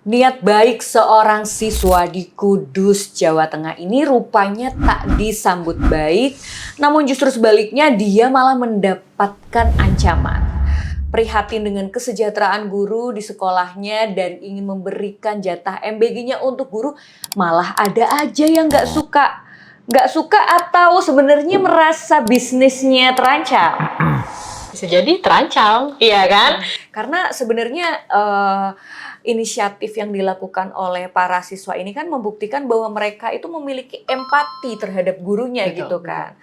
Niat baik seorang siswa di Kudus, Jawa Tengah ini rupanya tak disambut baik, namun justru sebaliknya dia malah mendapatkan ancaman. Prihatin dengan kesejahteraan guru di sekolahnya dan ingin memberikan jatah MBG-nya untuk guru, malah ada aja yang nggak suka. Nggak suka atau sebenarnya merasa bisnisnya terancam. Bisa jadi terancam. Iya kan? Karena sebenarnya inisiatif yang dilakukan oleh para siswa ini kan membuktikan bahwa mereka itu memiliki empati terhadap gurunya. Betul, gitu kan.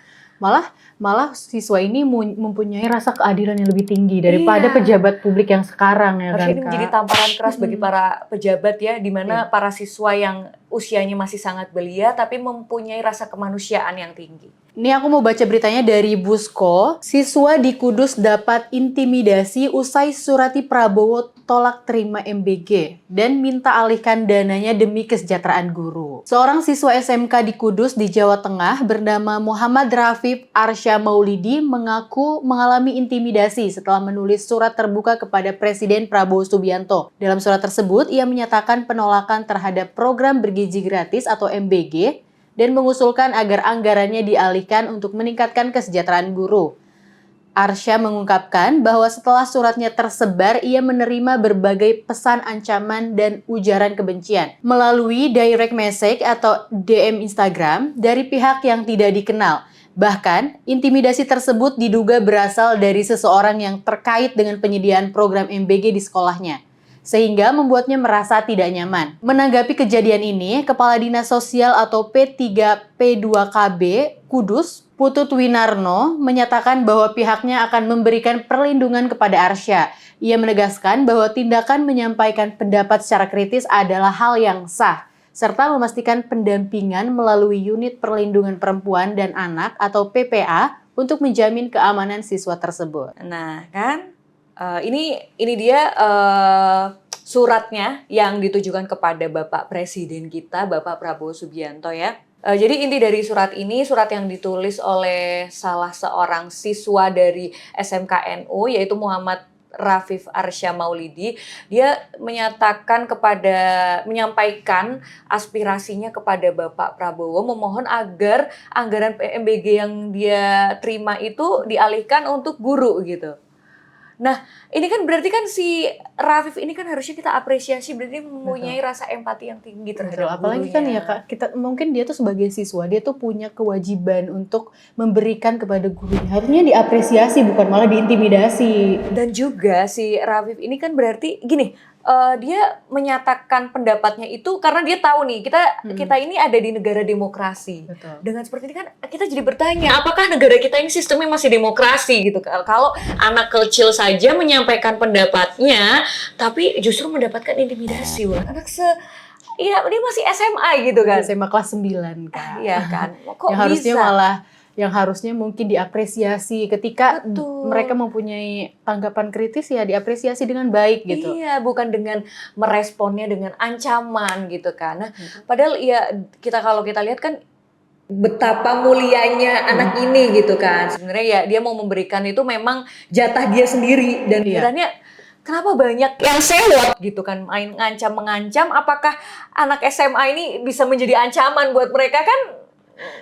Malah siswa ini mempunyai rasa keadilan yang lebih tinggi daripada Iya. pejabat publik yang sekarang ya Harusnya kan, ini Kak? menjadi tamparan keras bagi para pejabat ya, di mana Iya. para siswa yang usianya masih sangat belia tapi mempunyai rasa kemanusiaan yang tinggi. Ini aku mau baca beritanya dari Busko. Siswa di Kudus dapat intimidasi usai Surati Prabowo tolak terima MBG dan minta alihkan dananya demi kesejahteraan guru. Seorang siswa SMK di Kudus di Jawa Tengah bernama Muhammad Rafif Arsya Maulidi mengaku mengalami intimidasi setelah menulis surat terbuka kepada Presiden Prabowo Subianto. Dalam surat tersebut, ia menyatakan penolakan terhadap program bergizi gratis atau MBG dan mengusulkan agar anggarannya dialihkan untuk meningkatkan kesejahteraan guru. Arsya mengungkapkan bahwa setelah suratnya tersebar, ia menerima berbagai pesan ancaman dan ujaran kebencian melalui direct message atau DM Instagram dari pihak yang tidak dikenal. Bahkan, intimidasi tersebut diduga berasal dari seseorang yang terkait dengan penyediaan program MBG di sekolahnya, sehingga membuatnya merasa tidak nyaman. Menanggapi kejadian ini, Kepala Dinas Sosial atau P3P2KB Kudus, Putut Winarno, menyatakan bahwa pihaknya akan memberikan perlindungan kepada Arsya. Ia menegaskan bahwa tindakan menyampaikan pendapat secara kritis adalah hal yang sah, serta memastikan pendampingan melalui Unit Perlindungan Perempuan dan Anak atau PPA untuk menjamin keamanan siswa tersebut. Nah kan, ini dia suratnya yang ditujukan kepada Bapak Presiden kita, Bapak Prabowo Subianto ya. Jadi inti dari surat ini, surat yang ditulis oleh salah seorang siswa dari SMK NU yaitu Muhammad Rafif Arsya Maulidi. Dia menyampaikan aspirasinya kepada Bapak Prabowo, memohon agar anggaran PMBG yang dia terima itu dialihkan untuk guru gitu. Nah, ini kan berarti kan si Rafif ini kan harusnya kita apresiasi, berarti mempunyai rasa empati yang tinggi terhadap Apalagi gurunya. kan ya Kak, mungkin dia tuh sebagai siswa, dia tuh punya kewajiban untuk memberikan kepada gurunya. Harusnya diapresiasi, bukan malah diintimidasi. Dan juga si Rafif ini kan berarti gini, dia menyatakan pendapatnya itu karena dia tahu nih kita ini ada di negara demokrasi. Betul. Dengan seperti ini kan kita jadi bertanya, apakah negara kita ini sistemnya masih demokrasi gitu? Kalau anak kecil saja menyampaikan pendapatnya, tapi justru mendapatkan intimidasi, anak iya dia masih SMA gitu kan? SMA kelas 9 Kak. Iya kan? Kok yang harusnya bisa? yang harusnya mungkin diapresiasi ketika Betul. mereka mempunyai tanggapan kritis, ya diapresiasi dengan baik gitu. Iya, bukan dengan meresponnya dengan ancaman gitu kan. Nah, padahal ya kalau kita lihat kan betapa mulianya anak ini gitu kan. Sebenarnya ya dia mau memberikan itu memang jatah dia sendiri dan kiranya kenapa banyak yang sewot gitu kan, main ngancam-mengancam. Apakah anak SMA ini bisa menjadi ancaman buat mereka kan?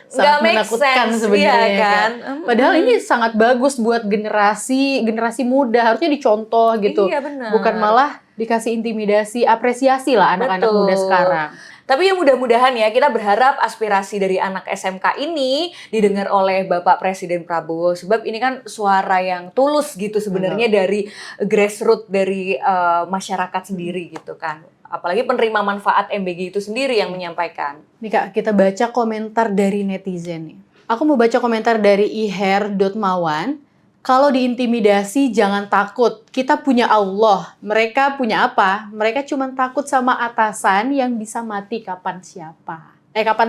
Sangat menakutkan sebenarnya iya kan? Padahal ini sangat bagus buat generasi muda, harusnya dicontoh gitu. Iya benar. Bukan malah dikasih intimidasi, apresiasi lah anak-anak muda sekarang. Tapi ya mudah-mudahan ya kita berharap aspirasi dari anak SMK ini didengar oleh Bapak Presiden Prabowo, sebab ini kan suara yang tulus gitu sebenarnya dari grassroots, dari masyarakat sendiri gitu kan. Apalagi penerima manfaat MBG itu sendiri yang menyampaikan. Nih Kak, kita baca komentar dari netizen nih. Aku mau baca komentar dari iher.mawan. Kalau diintimidasi jangan takut, kita punya Allah. Mereka punya apa? Mereka cuma takut sama atasan yang bisa mati kapan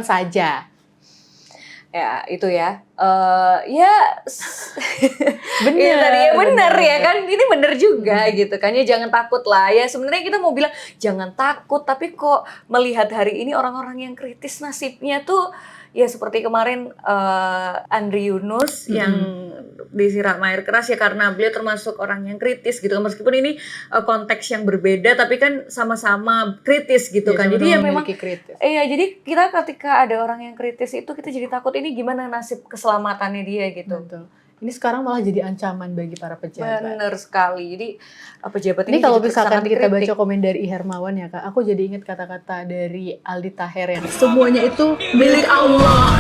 saja. Ya itu ya. Ya Bener, itu tadi ya bener bener. ya kan, ini bener juga gitu kan ya, jangan takut lah ya. Sebenarnya kita mau bilang jangan takut, tapi kok melihat hari ini orang-orang yang kritis nasibnya tuh ya seperti kemarin Andri Yunus yang disiram air keras ya karena beliau termasuk orang yang kritis gitu, meskipun ini konteks yang berbeda tapi kan sama-sama kritis gitu kan. Jadi ya memang memiliki kritis. iya, jadi kita ketika ada orang yang kritis itu kita jadi takut ini gimana nasib keselamatannya dia gitu. Betul. Ini sekarang malah jadi ancaman bagi para pejabat. Bener sekali. Jadi pejabat Ini ini kalau jadi misalkan sangat kita dikritik. baca komen dari I Hermawan ya Kak, aku jadi ingat kata-kata dari Aldi Taher yang semuanya itu milik Allah.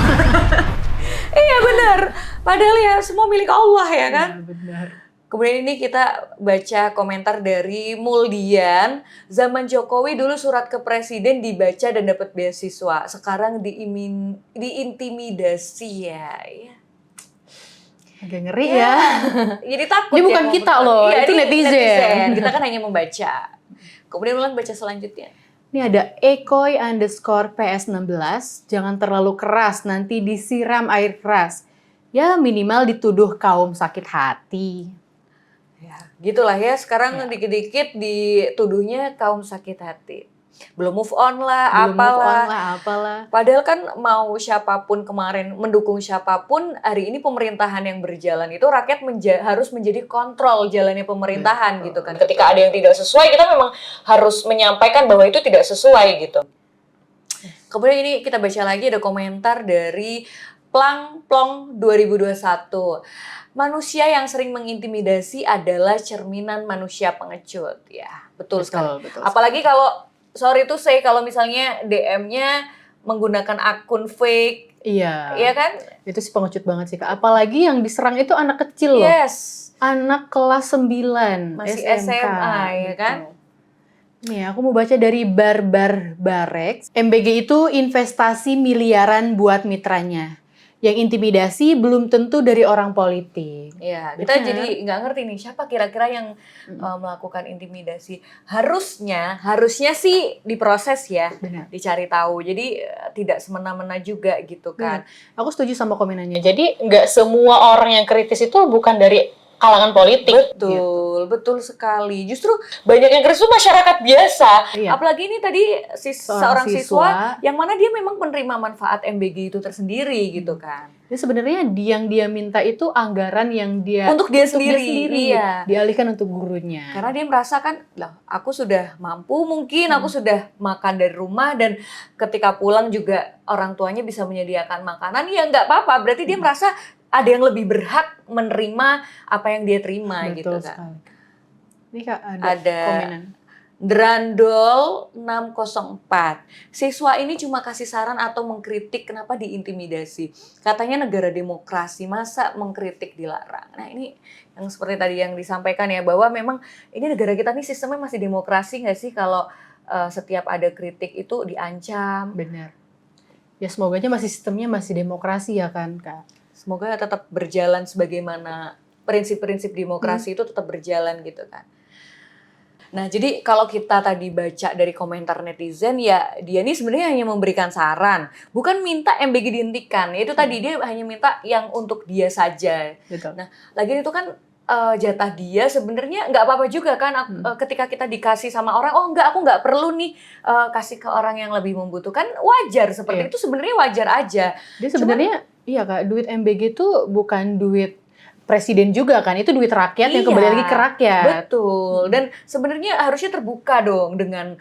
Iya bener. Padahal ya semua milik Allah ya kan. Ya, benar. Kemudian ini kita baca komentar dari Muldian. Zaman Jokowi dulu surat ke presiden dibaca dan dapat beasiswa. Sekarang diintimidasi ya. Agak ngeri ya. Jadi takut Ini ya bukan mau kita berbuat. loh, Iya, itu ini netizen. Kita kan hanya membaca. Kemudian Mulan baca selanjutnya. Ini ada ekoy_ps16, jangan terlalu keras, nanti disiram air keras. Ya minimal dituduh kaum sakit hati. Ya, gitulah ya. Sekarang Ya. dikit-dikit dituduhnya kaum sakit hati. Belum move on lah, Belum move apalah. on lah, apalah. Padahal kan mau siapapun kemarin mendukung siapapun, hari ini pemerintahan yang berjalan itu rakyat harus menjadi kontrol jalannya pemerintahan Betul. gitu kan. Ketika ada yang tidak sesuai, kita memang harus menyampaikan bahwa itu tidak sesuai gitu. Kemudian ini kita baca lagi ada komentar dari Plang Plong 2021. Manusia yang sering mengintimidasi adalah cerminan manusia pengecut. Ya, betul sekali. Betul. Apalagi kalau sorry tuh saya kalau misalnya DM-nya menggunakan akun fake, Iya. iya kan? Itu sih pengecut banget sih Kak. Apalagi yang diserang itu anak kecil loh. Yes. Anak kelas 9 Masih SMK. SMA, ya kan? Nih, aku mau baca dari Barbar Barex. MBG itu investasi miliaran buat mitranya. Yang intimidasi belum tentu dari orang politik. Ya, kita Benar. jadi nggak ngerti nih siapa kira-kira yang melakukan intimidasi. Harusnya sih diproses ya, Benar. dicari tahu. Jadi tidak semena-mena juga gitu kan. Aku setuju sama komenannya. Jadi nggak semua orang yang kritis itu bukan dari kalangan politik. Betul sekali. Justru Banyak yang kritis itu masyarakat biasa. Iya. apalagi ini tadi seorang Seorang siswa siswa. yang mana dia memang penerima manfaat MBG itu tersendiri gitu kan. Jadi sebenarnya yang dia minta itu anggaran yang dia Untuk dia sendiri, iya. dialihkan untuk gurunya. Karena dia merasa kan, lah aku sudah mampu mungkin, aku sudah makan dari rumah dan ketika pulang juga orang tuanya bisa menyediakan makanan, ya nggak apa-apa. Berarti dia merasa ada yang lebih berhak menerima apa yang dia terima gitu Betul kan. sekali. Ini Kak Ada komenan. Drandol 604. Siswa ini cuma kasih saran atau mengkritik kenapa diintimidasi. Katanya negara demokrasi, masa mengkritik dilarang. Nah ini yang seperti tadi yang disampaikan ya, bahwa memang ini negara kita nih sistemnya masih demokrasi nggak sih kalau setiap ada kritik itu diancam. Benar. Ya semoga aja sistemnya masih demokrasi ya kan Kak. Semoga tetap berjalan sebagaimana prinsip-prinsip demokrasi itu tetap berjalan gitu kan. Nah, jadi kalau kita tadi baca dari komentar netizen, ya dia ini sebenarnya hanya memberikan saran, bukan minta MBG dihentikan. Itu tadi dia hanya minta yang untuk dia saja. Betul. Nah, lagi itu kan jatah dia sebenarnya nggak apa-apa juga kan ketika kita dikasih sama orang, oh enggak, aku nggak perlu nih kasih ke orang yang lebih membutuhkan, wajar seperti Iya. itu sebenarnya wajar aja. Dia sebenarnya iya Kak, duit MBG itu bukan duit presiden juga kan, itu duit rakyat yang kembali lagi ke rakyat. Betul. Dan sebenarnya harusnya terbuka dong dengan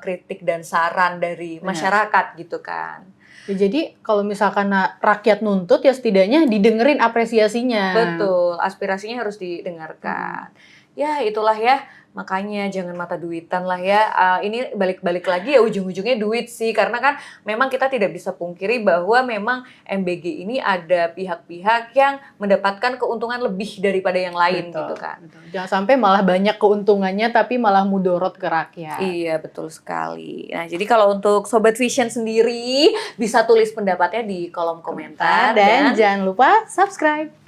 kritik dan saran dari Benar. masyarakat gitu kan. Ya, jadi kalau misalkan rakyat nuntut ya setidaknya didengerin apresiasinya. Betul, aspirasinya harus didengarkan. Ya itulah ya, makanya jangan mata duitan lah ya. Ini balik-balik lagi ya ujung-ujungnya duit sih, karena kan memang kita tidak bisa pungkiri bahwa memang MBG ini ada pihak-pihak yang mendapatkan keuntungan lebih daripada yang lain Betul, gitu kan. betul. Jangan sampai malah banyak keuntungannya tapi malah mudorot ke rakyat. Iya, betul sekali. Nah, jadi kalau untuk Sobat Vision sendiri bisa tulis pendapatnya di kolom komentar Dan jangan lupa subscribe.